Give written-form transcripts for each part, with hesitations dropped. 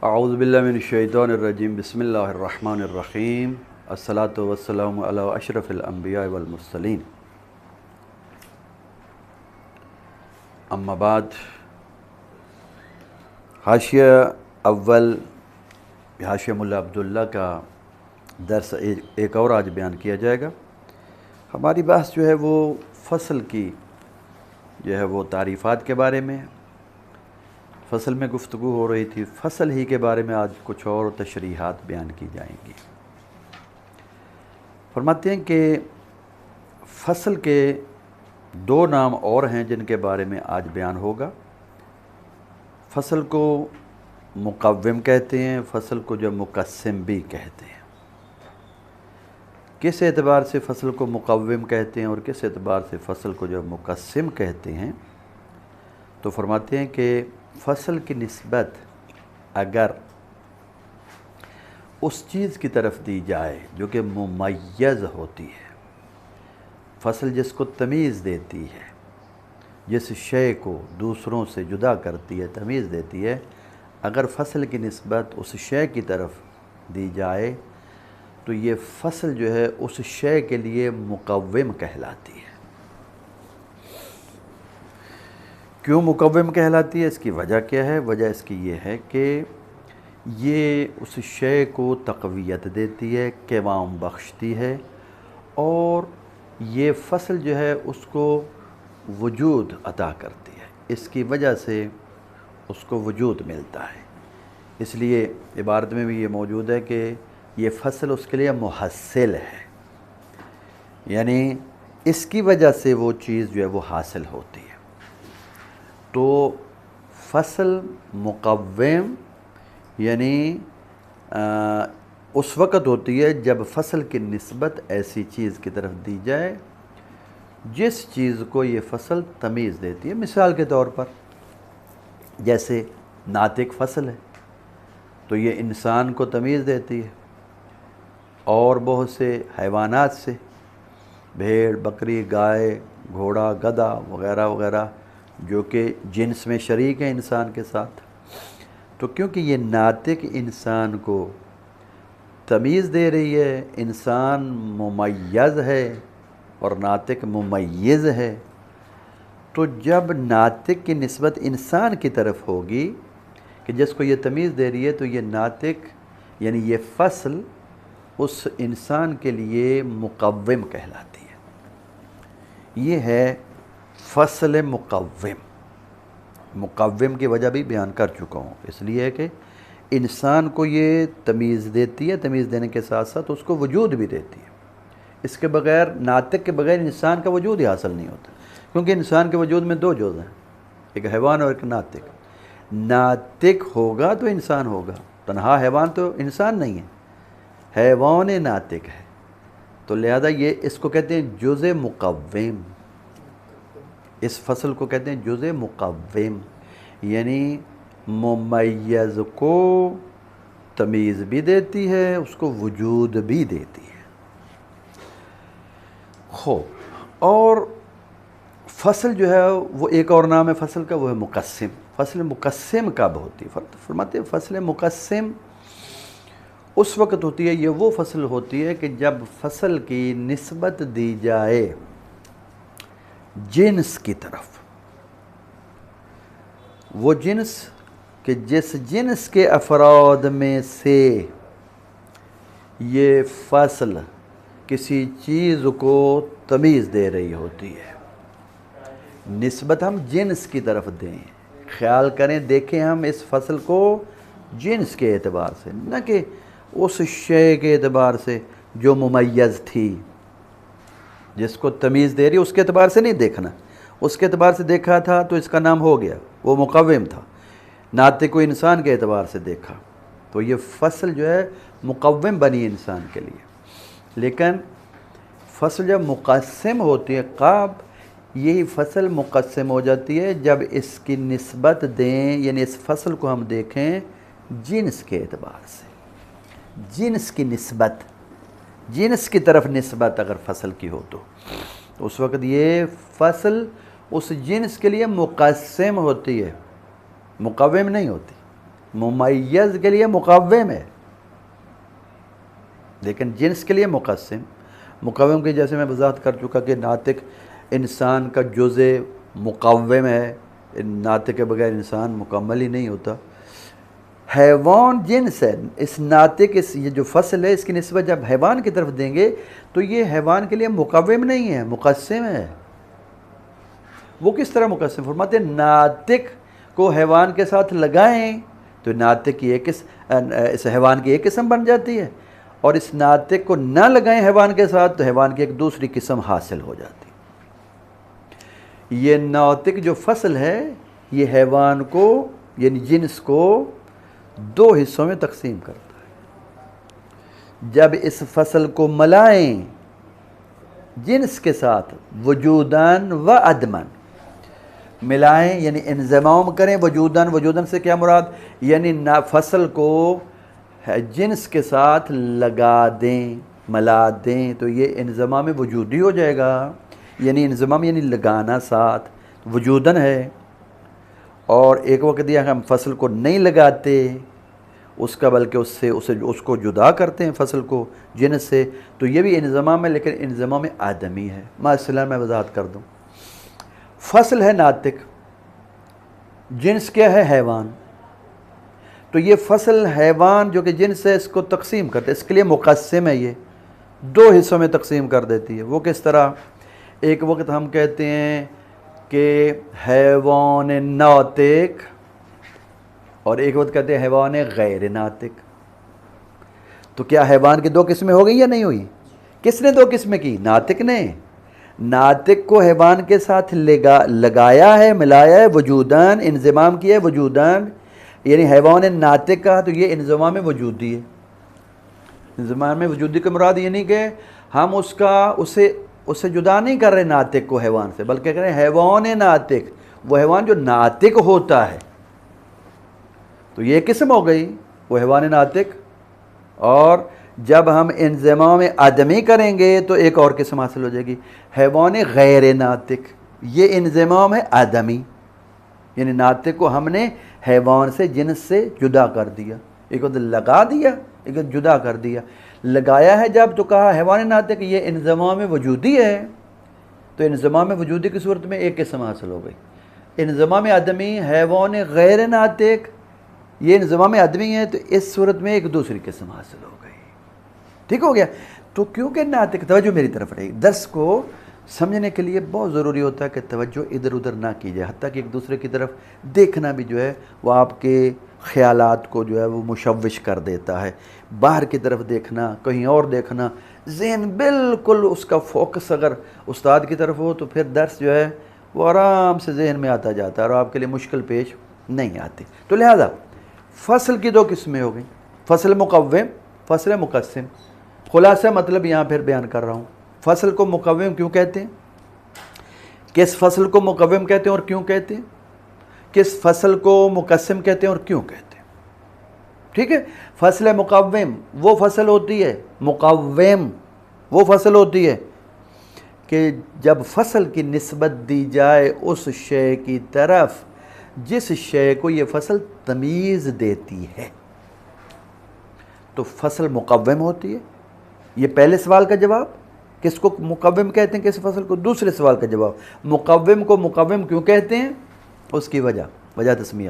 اعوذ باللہ من الشیطان الرجیم بسم اللہ الرحمن الرحیم الصلاۃ والسلام علی اشرف الانبیاء والمرسلین اما بعد حاشیہ اول حاشیہ ملا عبداللہ کا درس ایک اور آج بیان کیا جائے گا۔ ہماری بحث جو ہے وہ فصل کی جو ہے وہ تعریفات کے بارے میں، فصل میں گفتگو ہو رہی تھی، فصل ہی کے بارے میں آج کچھ اور تشریحات بیان کی جائیں گی۔ فرماتے ہیں کہ فصل کے دو نام اور ہیں جن کے بارے میں آج بیان ہوگا۔ فصل کو مقوم کہتے ہیں، فصل کو جو مقسم بھی کہتے ہیں۔ کس اعتبار سے فصل کو مقوم کہتے ہیں اور کس اعتبار سے فصل کو جو مقسم کہتے ہیں، تو فرماتے ہیں کہ فصل کی نسبت اگر اس چیز کی طرف دی جائے جو کہ ممیز ہوتی ہے، فصل جس کو تمیز دیتی ہے، جس شے کو دوسروں سے جدا کرتی ہے، تمیز دیتی ہے، اگر فصل کی نسبت اس شے کی طرف دی جائے تو یہ فصل جو ہے اس شے کے لیے مقوم کہلاتی ہے۔ کیوں مقوم کہلاتی ہے؟ اس کی وجہ کیا ہے؟ وجہ اس کی یہ ہے کہ یہ اس شے کو تقویت دیتی ہے، قوام بخشتی ہے، اور یہ فصل جو ہے اس کو وجود عطا کرتی ہے، اس کی وجہ سے اس کو وجود ملتا ہے۔ اس لیے عبارت میں بھی یہ موجود ہے کہ یہ فصل اس کے لیے محصل ہے، یعنی اس کی وجہ سے وہ چیز جو ہے وہ حاصل ہوتی ہے۔ تو فصل مقوم یعنی اس وقت ہوتی ہے جب فصل کی نسبت ایسی چیز کی طرف دی جائے جس چیز کو یہ فصل تمیز دیتی ہے۔ مثال کے طور پر جیسے ناطق فصل ہے تو یہ انسان کو تمیز دیتی ہے اور بہت سے حیوانات سے، بھیڑ، بکری، گائے، گھوڑا، گدھا وغیرہ وغیرہ جو کہ جنس میں شریک ہیں انسان کے ساتھ۔ تو کیونکہ یہ ناطق انسان کو تمیز دے رہی ہے، انسان ممیز ہے اور ناطق ممیز ہے، تو جب ناطق کی نسبت انسان کی طرف ہوگی کہ جس کو یہ تمیز دے رہی ہے، تو یہ ناطق یعنی یہ فصل اس انسان کے لیے مقوم کہلاتی ہے۔ یہ ہے فصل مقوم۔ مقوم کی وجہ بھی بیان کر چکا ہوں، اس لیے کہ انسان کو یہ تمیز دیتی ہے، تمیز دینے کے ساتھ ساتھ اس کو وجود بھی دیتی ہے۔ اس کے بغیر، ناطق کے بغیر انسان کا وجود ہی حاصل نہیں ہوتا، کیونکہ انسان کے وجود میں دو جز ہیں، ایک حیوان اور ایک ناطق۔ ناطق ہوگا تو انسان ہوگا، تنہا حیوان تو انسان نہیں ہے، حیوان ناطق ہے، تو لہذا یہ اس کو کہتے ہیں جز مقوم۔ اس فصل کو کہتے ہیں جز مقوم، یعنی ممیز کو تمیز بھی دیتی ہے، اس کو وجود بھی دیتی ہے۔ اور فصل جو ہے وہ ایک اور نام ہے فصل کا، وہ ہے مقسم۔ فصل مقسم کب ہوتی ہے؟ فرماتے ہیں فصل مقسم اس وقت ہوتی ہے، یہ وہ فصل ہوتی ہے کہ جب فصل کی نسبت دی جائے جنس کی طرف، وہ جنس کہ جس جنس کے افراد میں سے یہ فصل کسی چیز کو تمیز دے رہی ہوتی ہے۔ نسبت ہم جنس کی طرف دیں، خیال کریں، دیکھیں ہم اس فصل کو جنس کے اعتبار سے، نہ کہ اس شے کے اعتبار سے جو ممیز تھی، جس کو تمیز دے رہی، اس کے اعتبار سے نہیں دیکھنا۔ اس کے اعتبار سے دیکھا تھا تو اس کا نام ہو گیا، وہ مقوم تھا۔ ناطق کو انسان کے اعتبار سے دیکھا تو یہ فصل جو ہے مقوم بنی انسان کے لیے۔ لیکن فصل جب مقسم ہوتی ہے، کب یہی فصل مقسم ہو جاتی ہے؟ جب اس کی نسبت دیں، یعنی اس فصل کو ہم دیکھیں جنس کے اعتبار سے، جنس کی نسبت، جنس کی طرف نسبت اگر فصل کی ہو تو اس وقت یہ فصل اس جنس کے لیے مقسم ہوتی ہے، مقوم نہیں ہوتی۔ ممیز کے لیے مقوم ہے، لیکن جنس کے لیے مقسم۔ مقوم کی جیسے میں وضاحت کر چکا کہ ناطق انسان کا جزء مقوم ہے، ناطق کے بغیر انسان مکمل ہی نہیں ہوتا۔ حیوان جنس ہے، اس ناطق یہ جو فصل ہے اس کی نسبت جب حیوان کی طرف دیں گے تو یہ حیوان کے لیے مقوم نہیں ہے، مقسم ہے۔ وہ کس طرح مقسم؟ فرماتے ہیں ناطق کو حیوان کے ساتھ لگائیں تو ناطق کی اس حیوان کی ایک قسم بن جاتی ہے، اور اس ناطق کو نہ لگائیں حیوان کے ساتھ تو حیوان کی ایک دوسری قسم حاصل ہو جاتی ہے۔ یہ ناطق جو فصل ہے یہ حیوان کو یعنی جنس کو دو حصوں میں تقسیم کرتا ہے۔ جب اس فصل کو ملائیں جنس کے ساتھ وجوداً و عدماً، ملائیں یعنی انضمام کریں وجوداً، وجوداً سے کیا مراد؟ یعنی فصل کو جنس کے ساتھ لگا دیں، ملا دیں تو یہ انضمام وجودی ہو جائے گا، یعنی انضمام یعنی لگانا ساتھ وجوداً ہے۔ اور ایک وقت یہ ہم فصل کو نہیں لگاتے اس کا، بلکہ اس کو جدا کرتے ہیں فصل کو جنس سے، تو یہ بھی انضمام ہے، لیکن انضمام آدمی ہے۔ مثلا میں وضاحت کر دوں، فصل ہے ناطق، جنس کیا ہے؟ حیوان۔ تو یہ فصل حیوان جو کہ جنس ہے اس کو تقسیم کرتے، اس کے لیے مقسم ہے، یہ دو حصوں میں تقسیم کر دیتی ہے۔ وہ کس طرح؟ ایک وقت ہم کہتے ہیں کہ حیوان ناطق، اور ایک وقت کہتے ہیں حیوان غیر ناطق۔ تو کیا حیوان کی دو قسمیں ہو گئی یا نہیں ہوئی؟ کس نے دو قسمیں کی؟ ناطق نے۔ ناطق کو حیوان کے ساتھ لگایا ہے، ملایا ہے وجوداً، انضمام کیا ہے وجوداً، یعنی حیوان ناطق کا تو یہ انضمام وجودی ہے۔ انضمام وجودی کے مراد یہ نہیں کہ ہم اسے جدا نہیں کر رہے ناطق کو حیوان سے، بلکہ کہہ رہے ہیں حیوان ناطق، وہ حیوان جو ناطق ہوتا ہے، تو یہ قسم ہو گئی وہ حیوان ناطق۔ اور جب ہم انضمام آدمی کریں گے تو ایک اور قسم حاصل ہو جائے گی، حیوان غیر ناطق۔ یہ انضمام ہے آدمی، یعنی ناطق کو ہم نے حیوان سے جنس سے جدا کر دیا، ایک وقت لگا دیا ایک وقت جدا کر دیا۔ لگایا ہے جب تو کہا حیوان ناطق، یہ انضمام وجودی ہے، تو انضمام وجودی کی صورت میں ایک قسم حاصل ہو گئی۔ انضمام آدمی حیوان غیر ناطق، یہ انضمام آدمی ہے تو اس صورت میں ایک دوسری قسم حاصل ہو گئی۔ ٹھیک ہو گیا؟ تو کیونکہ ناطق، توجہ میری طرف رہی، درس کو سمجھنے کے لیے بہت ضروری ہوتا ہے کہ توجہ ادھر ادھر نہ کی جائے، حتیٰ کہ ایک دوسرے کی طرف دیکھنا بھی جو ہے وہ آپ کے خیالات کو جو ہے وہ مشوش کر دیتا ہے۔ باہر کی طرف دیکھنا، کہیں اور دیکھنا، ذہن بالکل اس کا فوکس اگر استاد کی طرف ہو تو پھر درس جو ہے وہ آرام سے ذہن میں آتا جاتا ہے اور آپ کے لیے مشکل پیش نہیں آتی۔ تو لہذا فصل کی دو قسمیں ہو گئیں، فصل مقوم، فصل مقسم۔ خلاصہ مطلب یہاں پھر بیان کر رہا ہوں، فصل کو مقوم کیوں کہتے ہیں، کس فصل کو مقوم کہتے ہیں اور کیوں کہتے ہیں، کس فصل کو مقسم کہتے ہیں اور کیوں کہتے ہیں۔ ٹھیک ہے؟ فصل مقوم وہ فصل ہوتی ہے، مقوم وہ فصل ہوتی ہے کہ جب فصل کی نسبت دی جائے اس شے کی طرف جس شے کو یہ فصل تمیز دیتی ہے تو فصل مقوم ہوتی ہے۔ یہ پہلے سوال کا جواب، کس کو مقوم کہتے ہیں کس فصل کو؟ دوسرے سوال کا جواب، مقوم کو مقوم کیوں کہتے ہیں، اس کی وجہ تسمیہ۔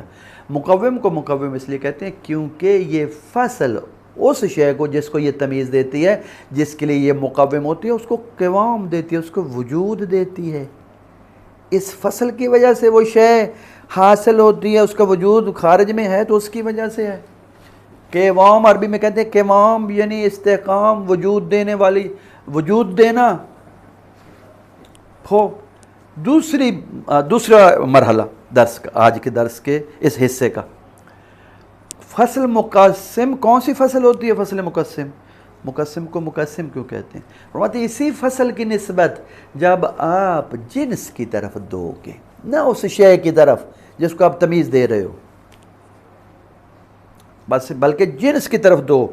مقوم کو مقوم اس لیے کہتے ہیں کیونکہ یہ فصل اس شے کو جس کو یہ تمیز دیتی ہے، جس کے لیے یہ مقوم ہوتی ہے، اس کو قوام دیتی ہے، اس کو وجود دیتی ہے۔ اس فصل کی وجہ سے وہ شے حاصل ہوتی ہے، اس کا وجود خارج میں ہے تو اس کی وجہ سے ہے۔ قوام عربی میں کہتے ہیں، قوام یعنی استحکام، وجود دینے والی، وجود دینا۔ ہو دوسرا مرحلہ درس کا، آج کے درس کے اس حصے کا، فصل مقسم کون سی فصل ہوتی ہے؟ فصل مقسم۔ مقسم کو مقسم کیوں کہتے ہیں؟ فرماتے ہیں اسی فصل کی نسبت جب آپ جنس کی طرف دو گے، نہ اس شے کی طرف جس کو آپ تمیز دے رہے ہو، بس بلکہ جنس کی طرف دو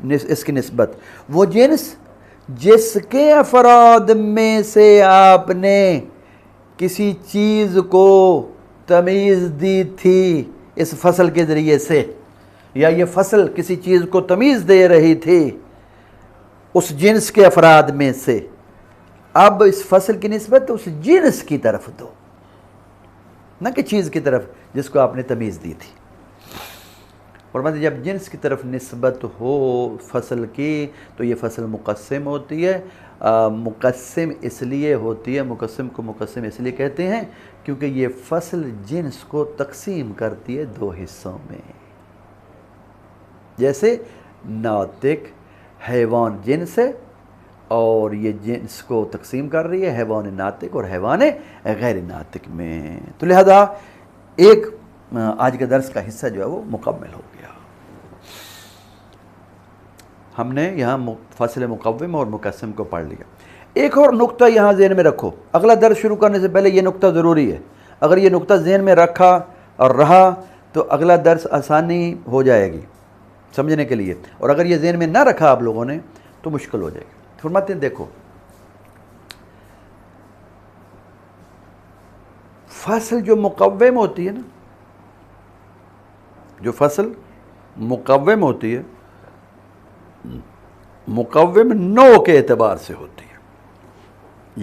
اس کی نسبت، وہ جنس جس کے افراد میں سے آپ نے کسی چیز کو تمیز دی تھی اس فصل کے ذریعے سے، یا یہ فصل کسی چیز کو تمیز دے رہی تھی اس جنس کے افراد میں سے، اب اس فصل کی نسبت اس جنس کی طرف دو، نہ کہ چیز کی طرف جس کو آپ نے تمیز دی تھی۔ اور مطلب جب جنس کی طرف نسبت ہو فصل کی تو یہ فصل مقسم ہوتی ہے۔ مقسم اس لیے ہوتی ہے، مقسم کو مقسم اس لیے کہتے ہیں کیونکہ یہ فصل جنس کو تقسیم کرتی ہے دو حصوں میں، جیسے ناطق حیوان جنس ہے اور یہ جنس کو تقسیم کر رہی ہے حیوان ناطق اور حیوان غیر ناطق میں۔ تو لہذا ایک آج کے درس کا حصہ جو ہے وہ مکمل ہو گیا۔ ہم نے یہاں فصل مقوم اور مقسم کو پڑھ لیا۔ ایک اور نقطہ یہاں ذہن میں رکھو، اگلا درس شروع کرنے سے پہلے یہ نقطہ ضروری ہے، اگر یہ نقطہ ذہن میں رکھا اور رہا تو اگلا درس آسانی ہو جائے گی سمجھنے کے لیے، اور اگر یہ ذہن میں نہ رکھا آپ لوگوں نے تو مشکل ہو جائے گی۔ فرماتے ہیں دیکھو، فصل جو مقوم ہوتی ہے نا، جو فصل مقوم ہوتی ہے، مقوم نوع کے اعتبار سے ہوتی ہے،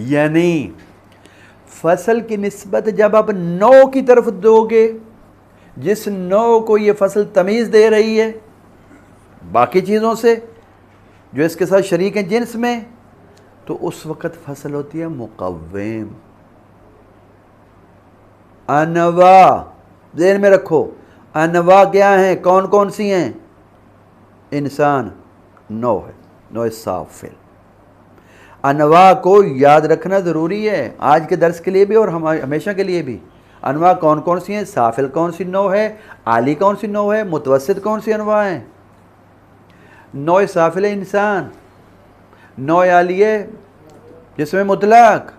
یعنی فصل کی نسبت جب آپ نوع کی طرف دو گے، جس نوع کو یہ فصل تمیز دے رہی ہے باقی چیزوں سے جو اس کے ساتھ شریک ہیں جنس میں، تو اس وقت فصل ہوتی ہے مقوم۔ انواع ذہن میں رکھو، انواع کیا ہیں، کون کون سی ہیں؟ انسان نوع ہے، نوع سافل۔ انواع کو یاد رکھنا ضروری ہے آج کے درس کے لیے بھی اور ہمیشہ کے لیے بھی۔ انواع کون کون سی ہیں؟ سافل کون سی نوع ہے، عالی کون سی نوع ہے، متوسط کون سی انواع ہیں؟ نوع سافل انسان، نوع عالی ہے جسم مطلق۔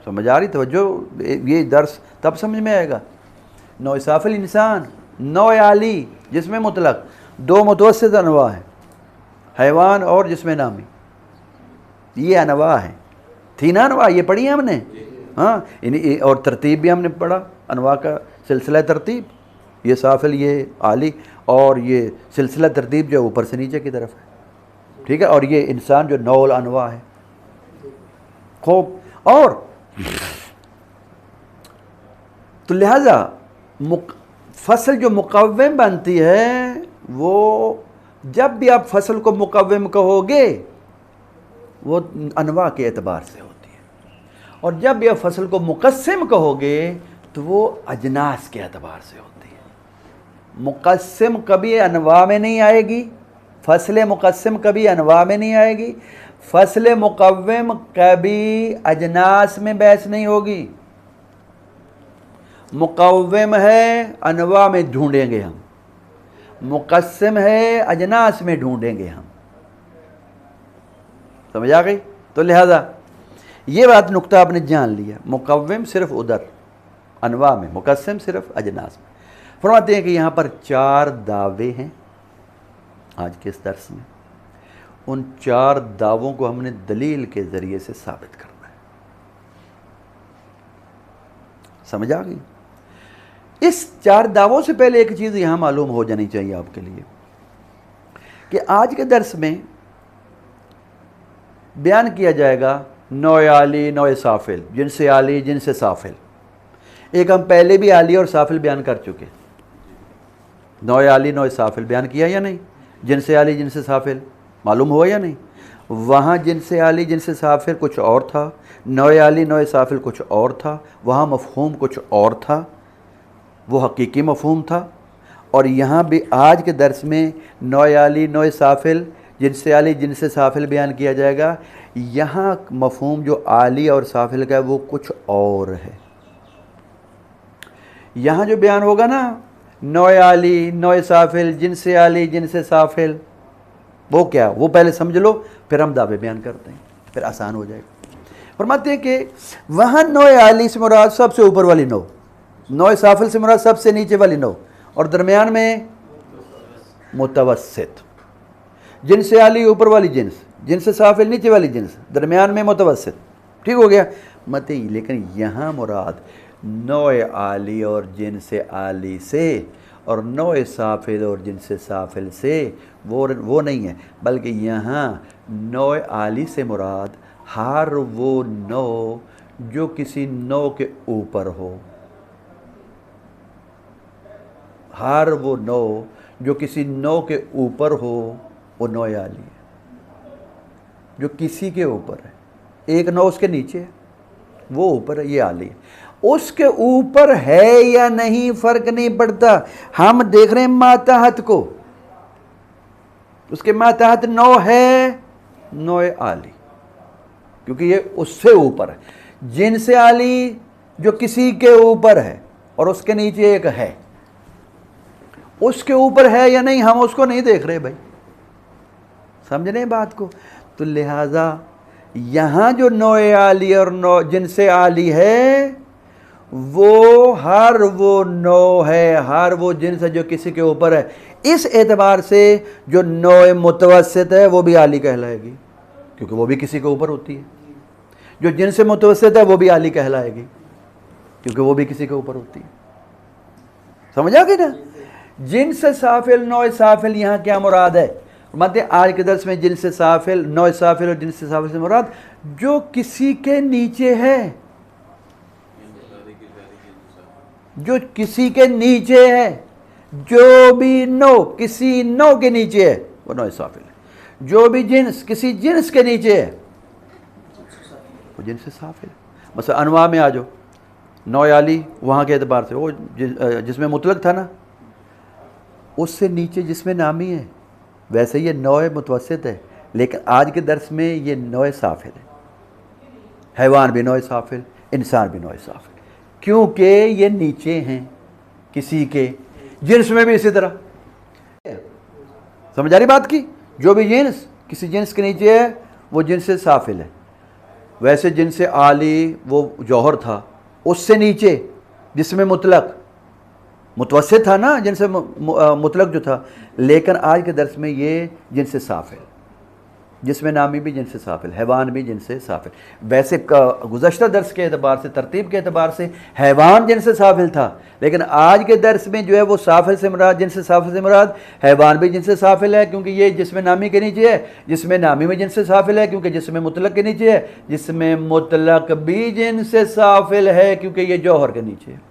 سمجھ آ رہی توجہ؟ یہ درس تب سمجھ میں آئے گا۔ نوع سافل انسان، نوع عالی جسم مطلق، دو متوسط انواع ہیں، حیوان اور جسم نامی، یہ انواع ہیں۔ تھی نا انواع، یہ پڑھی ہیں ہم نے، ہاں، اور ترتیب بھی ہم نے پڑھا، انواع کا سلسلہ ترتیب، یہ سافل، یہ عالی، اور یہ سلسلہ ترتیب جو اوپر سے نیچے کی طرف ہے، ٹھیک ہے، اور یہ انسان جو نوع الانواع ہے۔ خوب، اور تو لہذا فصل جو مقوم بنتی ہے وہ جب بھی آپ فصل کو مقوم کہو گے وہ انواع کے اعتبار سے ہوتی ہے، اور جب بھی آپ فصل کو مقسم کہو گے تو وہ اجناس کے اعتبار سے ہوتی ہے۔ مقسم کبھی انواع میں نہیں آئے گی، فصل مقسم کبھی انواع میں نہیں آئے گی، فصل مقوم کبھی اجناس میں بحث نہیں ہوگی۔ مقوم ہے انواع میں ڈھونڈیں گے ہم، مقسم ہے اجناس میں ڈھونڈیں گے ہم۔ سمجھ آ گئی؟ تو لہذا یہ بات نقطہ آپ نے جان لیا، مقوم صرف ادھر انواع میں، مقسم صرف اجناس میں۔ فرماتے ہیں کہ یہاں پر 4 دعوے ہیں آج کے اس درس میں، ان 4 دعووں کو ہم نے دلیل کے ذریعے سے ثابت کرنا ہے۔ سمجھ آ گئی؟ اس 4 دعووں سے پہلے ایک چیز یہاں معلوم ہو جانی چاہیے آپ کے لیے کہ آج کے درس میں بیان کیا جائے گا نوع عالی، نوع سافل، جنس عالی، جنس سافل۔ ایک ہم پہلے بھی عالی اور سافل بیان کر چکے، نوع عالی، نوع سافل بیان کیا یا نہیں؟ جنس عالی، جنس سافل معلوم ہوا یا نہیں؟ وہاں جنس عالی، جنس سافل کچھ اور تھا، نوع عالی، نوع سافل کچھ اور تھا، وہاں مفہوم کچھ اور تھا، وہ حقیقی مفہوم تھا، اور یہاں بھی آج کے درس میں نوع عالی، نوع سافل، جنس عالی، جنس سافل بیان کیا جائے گا۔ یہاں مفہوم جو عالی اور سافل کا ہے وہ کچھ اور ہے۔ یہاں جو بیان ہوگا نا نوع عالی، نوع سافل، جنس عالی، جنس سافل، وہ کیا؟ وہ پہلے سمجھ لو، پھر ہم دعوے بیان کرتے ہیں، پھر آسان ہو جائے گا۔ فرماتے ہیں کہ وہاں نوع عالی سے مراد سب سے اوپر والی نوع، نوع سافل سے مراد سب سے نیچے والی نوع، اور درمیان میں متوسط۔ جنس عالی اوپر والی جنس، جنس سافل نیچے والی جنس، درمیان میں متوسط۔ ٹھیک ہو گیا؟ لیکن یہاں مراد نوع عالی اور جنس عالی سے، اور نوع سافل اور جنس سافل سے وہ نہیں ہے، بلکہ یہاں نوع عالی سے مراد ہر وہ نوع جو کسی نوع کے اوپر ہو، ہر وہ نوع جو کسی نوع کے اوپر ہو وہ نوع عالی ہے، جو کسی کے اوپر ہے، ایک نوع اس کے نیچے ہے وہ اوپر ہے، یہ عالی ہے۔ اس کے اوپر ہے یا نہیں فرق نہیں پڑتا، ہم دیکھ رہے ہیں ماتحت کو، اس کے ماتحت نوع ہے نوع عالی، کیونکہ یہ اس سے اوپر ہے۔ جنس عالی جو کسی کے اوپر ہے اور اس کے نیچے ایک ہے، اس کے اوپر ہے یا نہیں ہم اس کو نہیں دیکھ رہے بھائی، سمجھ رہے ہیں بات کو؟ تو لہٰذا یہاں جو نوع عالی اور جنس عالی ہے وہ ہر وہ نوع ہے، ہر وہ جنس ہے جو کسی کے اوپر ہے، اس اعتبار سے جو نوع متوسط ہے وہ بھی عالی کہلائے گی، کیونکہ وہ بھی کسی کے اوپر ہوتی ہے۔ جو جنس متوسط ہے وہ بھی عالی کہلائے گی، کیونکہ وہ بھی کسی کے اوپر ہوتی ہے۔ سمجھا گیا نا؟ جنس سافل، نوع سافل، یہاں کیا مراد ہے؟ فرماتے ہیں آج کے درس میں جنس سافل، نوع سافل اور جنس سافل سے مراد جو کسی کے نیچے ہے، جو کسی کے نیچے ہے، جو بھی نوع کسی نوع کے نیچے ہے وہ نوع سافل ہے، جو بھی جنس کسی جنس کے نیچے ہے وہ جنس سافل ہے۔ مثلا انواع میں آ جاؤ، نوع عالی وہاں کے اعتبار سے وہ جس میں مطلق تھا نا، اس سے نیچے جس میں نامی ہے، ویسے یہ نوع متوسط ہے، لیکن آج کے درس میں یہ نوع سافل ہے۔ حیوان بھی نوع سافل، انسان بھی نوع سافل، کیونکہ یہ نیچے ہیں کسی کے۔ جنس میں بھی اسی طرح، سمجھ آ رہی بات کی؟ جو بھی جنس کسی جنس کے نیچے ہے وہ جنس سافل ہے۔ ویسے جنس عالی وہ جوہر تھا، اس سے نیچے جس میں مطلق متوسط تھا نا، جنس مطلق جو تھا، لیکن آج کے درس میں یہ جنس سافل، جس میں نامی بھی جنس سافل، حیوان بھی جنس سافل۔ ویسے گزشتہ درس کے اعتبار سے، ترتیب کے اعتبار سے حیوان جنس سافل تھا، لیکن آج کے درس میں جو ہے وہ سافل سے مراد، جنس سافل سے مراد حیوان بھی جنس سافل ہے، کیونکہ یہ جس میں نامی کے نیچے ہے، جس میں نامی میں جنس سافل ہے کیونکہ جس میں مطلق کے نیچے ہے، جس میں مطلق بھی جنس سافل ہے کیونکہ یہ جوہر کے نیچے ہے۔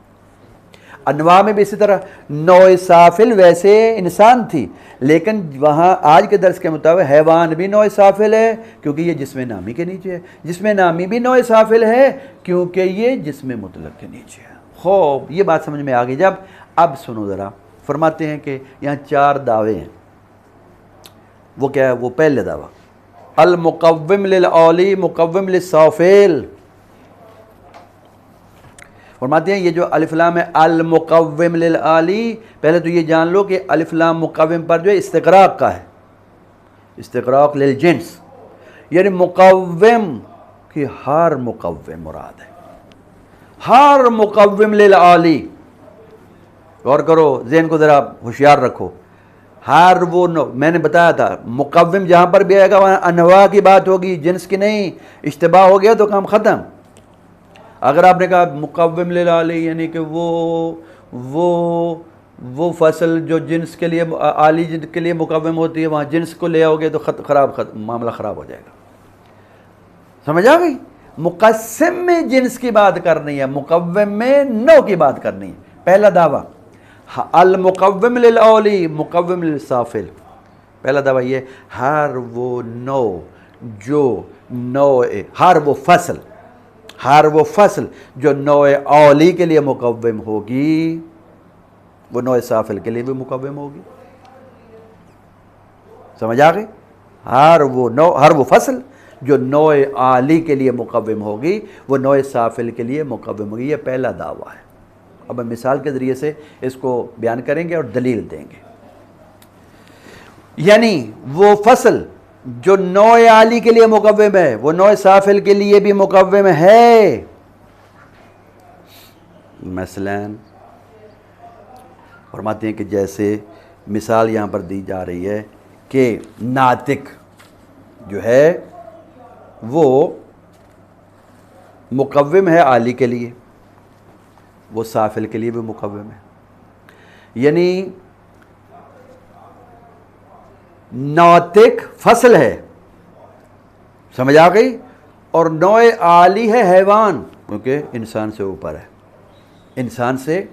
انواع میں بھی اسی طرح، نوع سافل ویسے انسان تھی، لیکن وہاں آج کے درس کے مطابق حیوان بھی نوع سافل ہے کیونکہ یہ جسم نامی کے نیچے ہے، جسم نامی بھی نوع سافل ہے کیونکہ یہ جسم مطلق کے نیچے ہے۔ خوب، یہ بات سمجھ میں آ گئی جب؟ اب سنو ذرا، فرماتے ہیں کہ یہاں 4 دعوے ہیں۔ وہ کیا ہے؟ وہ پہلے دعویٰ المقوم للعالی مقوم للسافل۔ فرماتے ہیں یہ جو الف لام ہے المقوم للعالی، پہلے تو یہ جان لو کہ الف لام مقوم پر جو ہے استغراق کا ہے، استغراق للجنس، یعنی مقوم کی ہر مقوم مراد ہے، ہر مقوم للعالی۔ غور کرو، ذہن کو ذرا ہوشیار رکھو، ہر وہ میں نے بتایا تھا مقوم جہاں پر بھی آئے گا وہاں انواع کی بات ہوگی، جنس کی نہیں۔ اشتباہ ہو گیا تو کام ختم۔ اگر آپ نے کہا مقوم للعالی یعنی کہ وہ فصل جو جنس کے لیے عالی کے لیے مقوم ہوتی ہے، وہاں جنس کو لے آؤ گے تو معاملہ خراب ہو جائے گا۔ سمجھ آ گئی؟ مقسم میں جنس کی بات کرنی ہے، مقوم میں نوع کی بات کرنی ہے۔ پہلا دعویٰ المقوم للعالی مقوم للسافل، پہلا دعویٰ یہ ہر وہ نوع جو نوع، ہر وہ فصل جو نوع عالی کے لیے مقوم ہوگی وہ نوع سافل کے لیے بھی مقوم ہوگی۔ سمجھ آ گئی؟ ہر وہ فصل جو نوع عالی کے لیے مقوم ہوگی وہ نوع سافل کے لیے مقوم ہوگی۔ یہ پہلا دعویٰ ہے۔ اب ہم مثال کے ذریعے سے اس کو بیان کریں گے اور دلیل دیں گے۔ یعنی وہ فصل جو نوع عالی کے لیے مقوم ہے وہ نوع سافل کے لیے بھی مقوم ہے۔ مثلاً فرماتے ہیں کہ جیسے مثال یہاں پر دی جا رہی ہے کہ ناطق جو ہے وہ مقوم ہے عالی کے لیے، وہ سافل کے لیے بھی مقوم ہے. یعنی ناطق فصل ہے، سمجھ آ گئی، اور نوع عالی ہے حیوان، کیونکہ انسان سے اوپر ہے، انسان سے